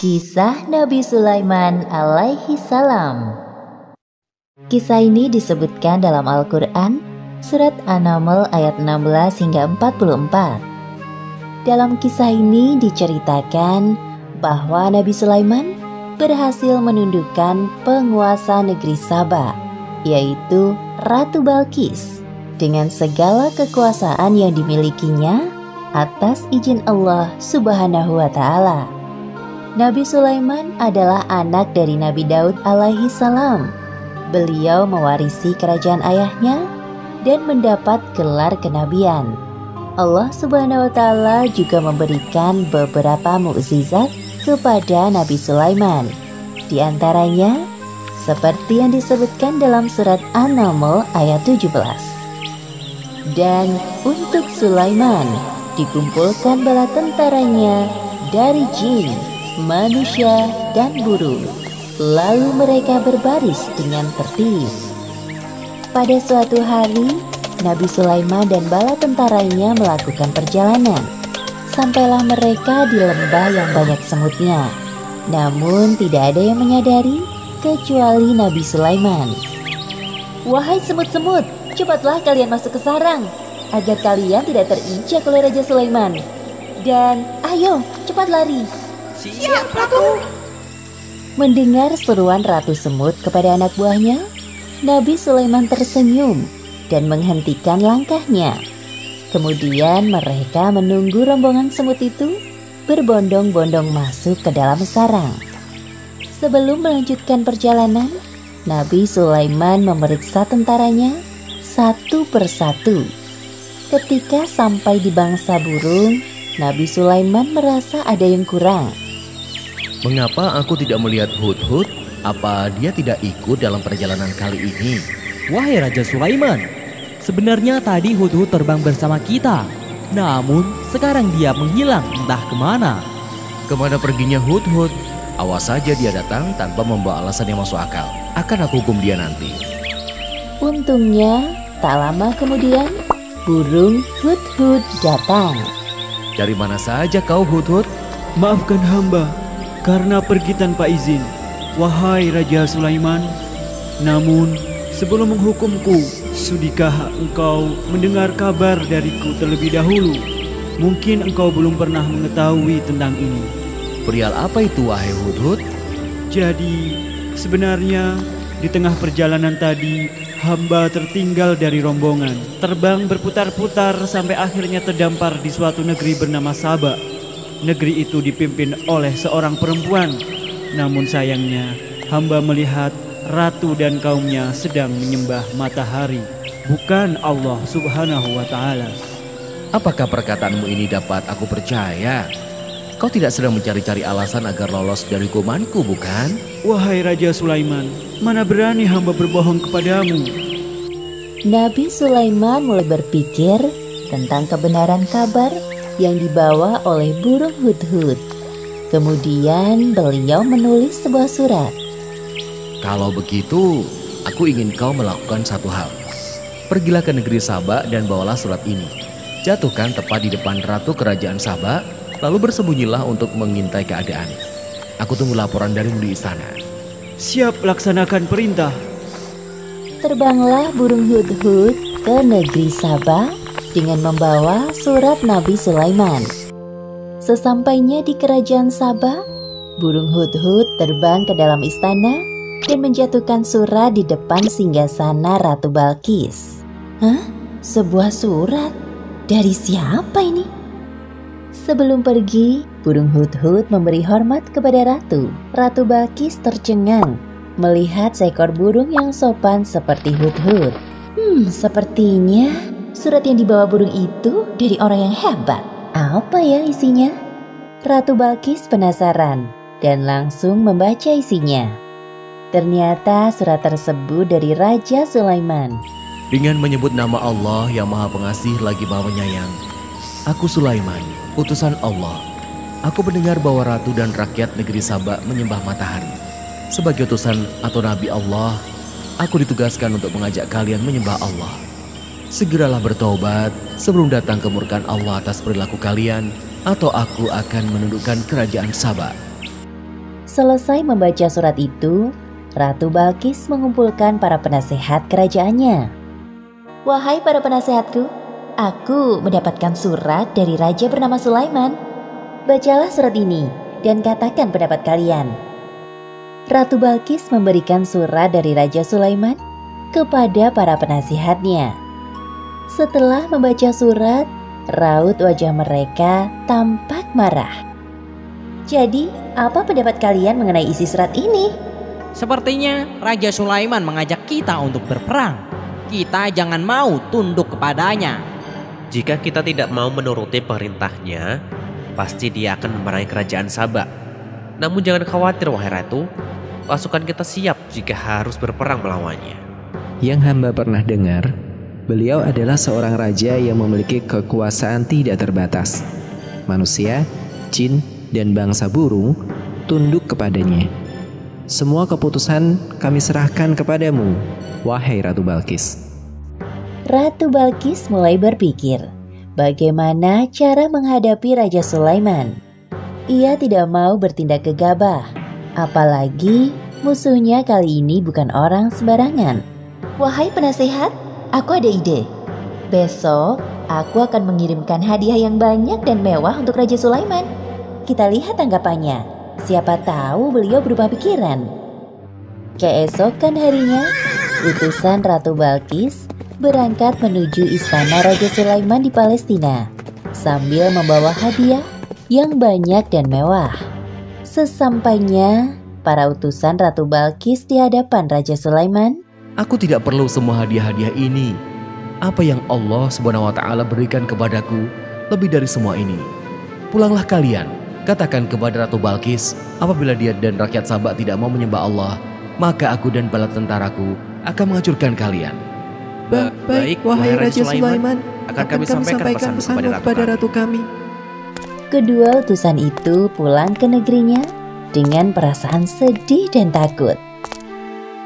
Kisah Nabi Sulaiman alaihi salam. Kisah ini disebutkan dalam Al-Quran, surat An-Naml ayat 16 hingga 44. Dalam kisah ini diceritakan bahwa Nabi Sulaiman berhasil menundukkan penguasa negeri Saba, yaitu Ratu Balqis, dengan segala kekuasaan yang dimilikinya atas izin Allah Subhanahu wa Ta'ala. Nabi Sulaiman adalah anak dari Nabi Daud alaihi salam. Beliau mewarisi kerajaan ayahnya dan mendapat gelar kenabian. Allah Subhanahu wa Ta'ala juga memberikan beberapa mukjizat kepada Nabi Sulaiman. Di antaranya seperti yang disebutkan dalam surat An-Naml ayat 17. Dan untuk Sulaiman dikumpulkan bala tentaranya dari jin, manusia, dan burung. Lalu mereka berbaris dengan tertib. Pada suatu hari, Nabi Sulaiman dan bala tentaranya melakukan perjalanan. Sampailah mereka di lembah yang banyak semutnya. Namun tidak ada yang menyadari kecuali Nabi Sulaiman. "Wahai semut-semut, cepatlah kalian masuk ke sarang, agar kalian tidak terinjak oleh Raja Sulaiman. Dan ayo, cepat lari." "Siap, Ratu." Mendengar seruan Ratu Semut kepada anak buahnya, Nabi Sulaiman tersenyum dan menghentikan langkahnya. Kemudian mereka menunggu rombongan semut itu berbondong-bondong masuk ke dalam sarang. Sebelum melanjutkan perjalanan, Nabi Sulaiman memeriksa tentaranya satu persatu. Ketika sampai di bangsa burung, Nabi Sulaiman merasa ada yang kurang. "Mengapa aku tidak melihat Hudhud? Apa dia tidak ikut dalam perjalanan kali ini?" "Wahai Raja Sulaiman, sebenarnya tadi Hudhud terbang bersama kita. Namun sekarang dia menghilang entah kemana." "Kemana perginya Hudhud? Awas saja dia datang tanpa membawa alasan yang masuk akal. Akan aku hukum dia nanti." Untungnya, tak lama kemudian, burung Hudhud datang. "Dari mana saja kau, Hudhud?" "Maafkan hamba karena pergi tanpa izin, wahai Raja Sulaiman. Namun sebelum menghukumku, sudikah engkau mendengar kabar dariku terlebih dahulu? Mungkin engkau belum pernah mengetahui tentang ini." "Perihal apa itu, wahai Hudhud?" "Jadi sebenarnya di tengah perjalanan tadi, hamba tertinggal dari rombongan, terbang berputar-putar sampai akhirnya terdampar di suatu negeri bernama Saba. Negeri itu dipimpin oleh seorang perempuan. Namun sayangnya, hamba melihat ratu dan kaumnya sedang menyembah matahari, bukan Allah Subhanahu wa Ta'ala." "Apakah perkataanmu ini dapat aku percaya? Kau tidak sedang mencari-cari alasan agar lolos dari hukumanku, bukan?" "Wahai Raja Sulaiman, mana berani hamba berbohong kepadamu." Nabi Sulaiman mulai berpikir tentang kebenaran kabar yang dibawa oleh burung Hudhud. Kemudian beliau menulis sebuah surat. "Kalau begitu, aku ingin kau melakukan satu hal. Pergilah ke negeri Saba dan bawalah surat ini. Jatuhkan tepat di depan ratu kerajaan Saba, lalu bersembunyilah untuk mengintai keadaan. Aku tunggu laporan darimu di istana." "Siap, laksanakan perintah." Terbanglah burung Hudhud ke negeri Saba dengan membawa surat Nabi Sulaiman. Sesampainya di kerajaan Saba, burung Hudhud terbang ke dalam istana dan menjatuhkan surat di depan singgasana Ratu Balqis. "Hah? Sebuah surat? Dari siapa ini?" Sebelum pergi, burung Hudhud memberi hormat kepada ratu. Ratu Balqis tercengang melihat seekor burung yang sopan seperti Hudhud. Sepertinya surat yang dibawa burung itu dari orang yang hebat. Apa ya isinya? Ratu Balqis penasaran. dan langsung membaca isinya. Ternyata surat tersebut dari Raja Sulaiman. Dengan menyebut nama Allah yang Maha Pengasih lagi Maha Penyayang. Aku Sulaiman, utusan Allah. Aku mendengar bahwa ratu dan rakyat negeri Saba menyembah matahari. Sebagai utusan atau Nabi Allah, aku ditugaskan untuk mengajak kalian menyembah Allah. Segeralah bertobat sebelum datang kemurkaan Allah atas perilaku kalian, atau aku akan menundukkan kerajaan Saba. Selesai membaca surat itu, Ratu Balkis mengumpulkan para penasehat kerajaannya. Wahai para penasehatku, aku mendapatkan surat dari raja bernama Sulaiman. Bacalah surat ini dan katakan pendapat kalian. Ratu Balkis memberikan surat dari Raja Sulaiman kepada para penasihatnya. Setelah membaca surat, raut wajah mereka tampak marah. Jadi, apa pendapat kalian mengenai isi surat ini? Sepertinya Raja Sulaiman mengajak kita untuk berperang. Kita jangan mau tunduk kepadanya. Jika kita tidak mau menuruti perintahnya, pasti dia akan memerangi kerajaan Saba. Namun jangan khawatir wahai ratu, pasukan kita siap jika harus berperang melawannya. Yang hamba pernah dengar, beliau adalah seorang raja yang memiliki kekuasaan tidak terbatas. Manusia, jin, dan bangsa burung tunduk kepadanya. Semua keputusan kami serahkan kepadamu, wahai Ratu Balkis. Ratu Balkis mulai berpikir bagaimana cara menghadapi Raja Sulaiman. Ia tidak mau bertindak gegabah, apalagi musuhnya kali ini bukan orang sembarangan. Wahai penasehat, aku ada ide. Besok aku akan mengirimkan hadiah yang banyak dan mewah untuk Raja Sulaiman. Kita lihat tanggapannya. Siapa tahu beliau berubah pikiran. Keesokan harinya, utusan Ratu Balkis berangkat menuju istana Raja Sulaiman di Palestina sambil membawa hadiah yang banyak dan mewah. Sesampainya para utusan Ratu Balkis di hadapan Raja Sulaiman, Aku tidak perlu semua hadiah-hadiah ini. Apa yang Allah SWT berikan kepadaku lebih dari semua ini. Pulanglah kalian, katakan kepada Ratu Balkis, apabila dia dan rakyat Saba tidak mau menyembah Allah, maka aku dan bala tentaraku akan menghancurkan kalian. Baik, wahai Raja Sulaiman, akan kami sampaikan pesanmu kepada ratu kami. kedua utusan itu pulang ke negerinya dengan perasaan sedih dan takut.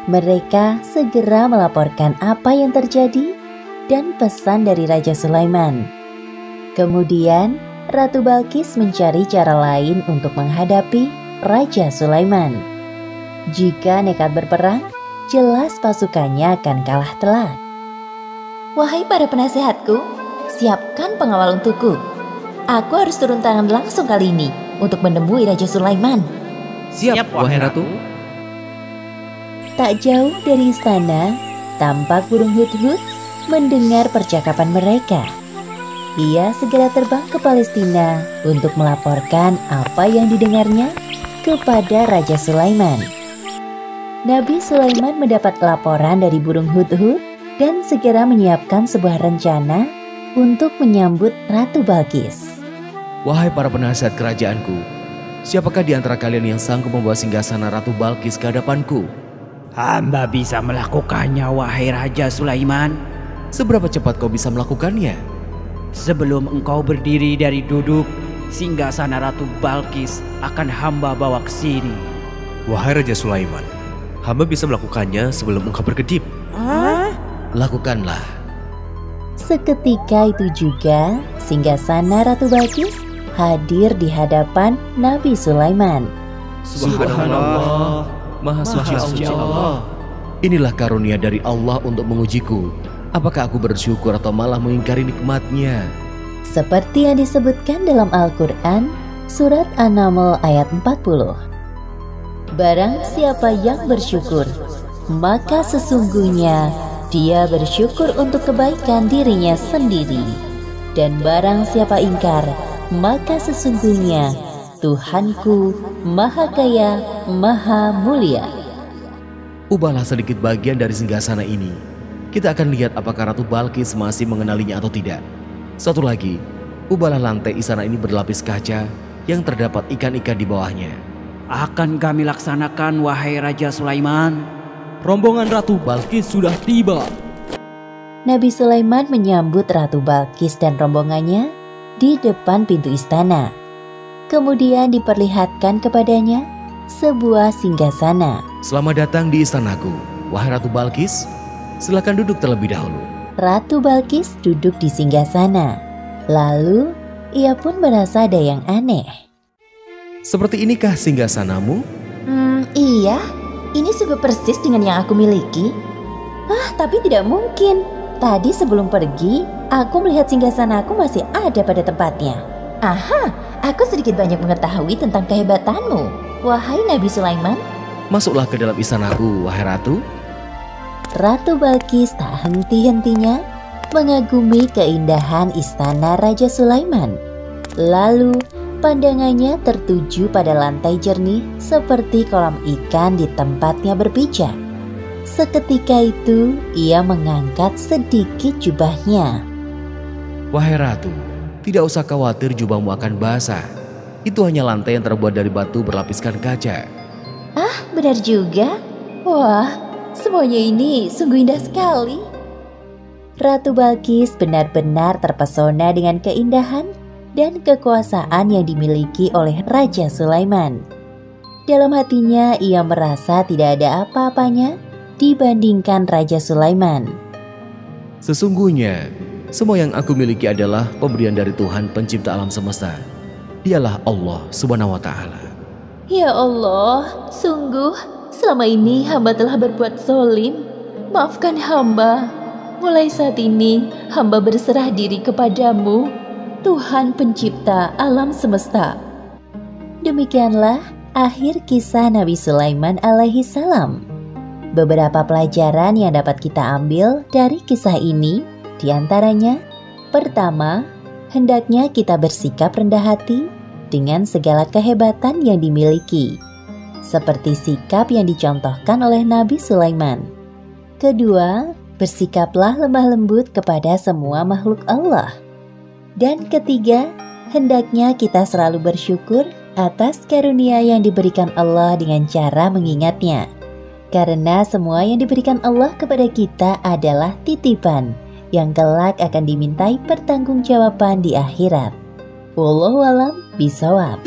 Mereka segera melaporkan apa yang terjadi dan pesan dari Raja Sulaiman. Kemudian, Ratu Balkis mencari cara lain untuk menghadapi Raja Sulaiman. Jika nekat berperang, jelas pasukannya akan kalah telak. Wahai para penasehatku, siapkan pengawal untukku. Aku harus turun tangan langsung kali ini untuk menemui Raja Sulaiman. Siap, wahai ratu. Tak jauh dari istana, tampak burung hut-hut mendengar percakapan mereka. Ia segera terbang ke Palestina untuk melaporkan apa yang didengarnya kepada Raja Sulaiman. Nabi Sulaiman mendapat laporan dari burung hut-hut dan segera menyiapkan sebuah rencana untuk menyambut Ratu Balkis. Wahai para penasihat kerajaanku, siapakah di antara kalian yang sanggup membawa singgasana Ratu Balkis ke hadapanku? Hamba bisa melakukannya, wahai Raja Sulaiman. Seberapa cepat kau bisa melakukannya? Sebelum engkau berdiri dari duduk, singgasana Ratu Balkis akan hamba bawa ke sini. Wahai Raja Sulaiman, hamba bisa melakukannya sebelum engkau berkedip. Lakukanlah. Seketika itu juga, singgasana Ratu Balkis hadir di hadapan Nabi Sulaiman. Subhanallah, Maha Suci Allah. Inilah karunia dari Allah untuk mengujiku. Apakah aku bersyukur atau malah mengingkari nikmatnya? Seperti yang disebutkan dalam Al-Quran, surat An-Naml ayat 40. Barang siapa yang bersyukur, maka sesungguhnya dia bersyukur untuk kebaikan dirinya sendiri. Dan barang siapa ingkar, maka sesungguhnya Tuhanku Maha Kaya, Maha Mulia. Ubahlah sedikit bagian dari singgasana ini. Kita akan lihat apakah Ratu Balkis masih mengenalinya atau tidak. Satu lagi, ubahlah lantai istana ini berlapis kaca yang terdapat ikan-ikan di bawahnya. akan kami laksanakan wahai Raja Sulaiman. Rombongan Ratu Balkis sudah tiba. Nabi Sulaiman menyambut Ratu Balkis dan rombongannya di depan pintu istana. Kemudian diperlihatkan kepadanya sebuah singgasana. Selamat datang di istanaku, wahai Ratu Balkis. Silakan duduk terlebih dahulu. Ratu Balkis duduk di singgasana. Lalu ia pun merasa ada yang aneh. Seperti inikah singgasanamu? Iya, ini sungguh persis dengan yang aku miliki. Tapi tidak mungkin. Tadi sebelum pergi, aku melihat singgasanaku masih ada pada tempatnya. Aha, aku sedikit banyak mengetahui tentang kehebatanmu, wahai Nabi Sulaiman. Masuklah ke dalam istanaku, wahai Ratu. Ratu Balkis tak henti-hentinya mengagumi keindahan istana Raja Sulaiman. Lalu pandangannya tertuju pada lantai jernih seperti kolam ikan di tempatnya berpijak. Seketika itu ia mengangkat sedikit jubahnya. Wahai Ratu, tidak usah khawatir jubahmu akan basah. Itu hanya lantai yang terbuat dari batu berlapiskan kaca. Benar juga. Wah, semuanya ini sungguh indah sekali. Ratu Balkis benar-benar terpesona dengan keindahan dan kekuasaan yang dimiliki oleh Raja Sulaiman. Dalam hatinya ia merasa tidak ada apa-apanya dibandingkan Raja Sulaiman. Sesungguhnya, semua yang aku miliki adalah pemberian dari Tuhan pencipta alam semesta. Dialah Allah Subhanahu wa Ta'ala. Ya Allah, sungguh selama ini hamba telah berbuat zalim. Maafkan hamba. Mulai saat ini hamba berserah diri kepadamu, Tuhan pencipta alam semesta. Demikianlah akhir kisah Nabi Sulaiman alaihi salam. Beberapa pelajaran yang dapat kita ambil dari kisah ini diantaranya, pertama, hendaknya kita bersikap rendah hati dengan segala kehebatan yang dimiliki, seperti sikap yang dicontohkan oleh Nabi Sulaiman. Kedua, bersikaplah lemah lembut kepada semua makhluk Allah. Dan ketiga, hendaknya kita selalu bersyukur atas karunia yang diberikan Allah dengan cara mengingatnya. Karena semua yang diberikan Allah kepada kita adalah titipan yang kelak akan dimintai pertanggungjawaban di akhirat. Wallahu a'lam bishawab.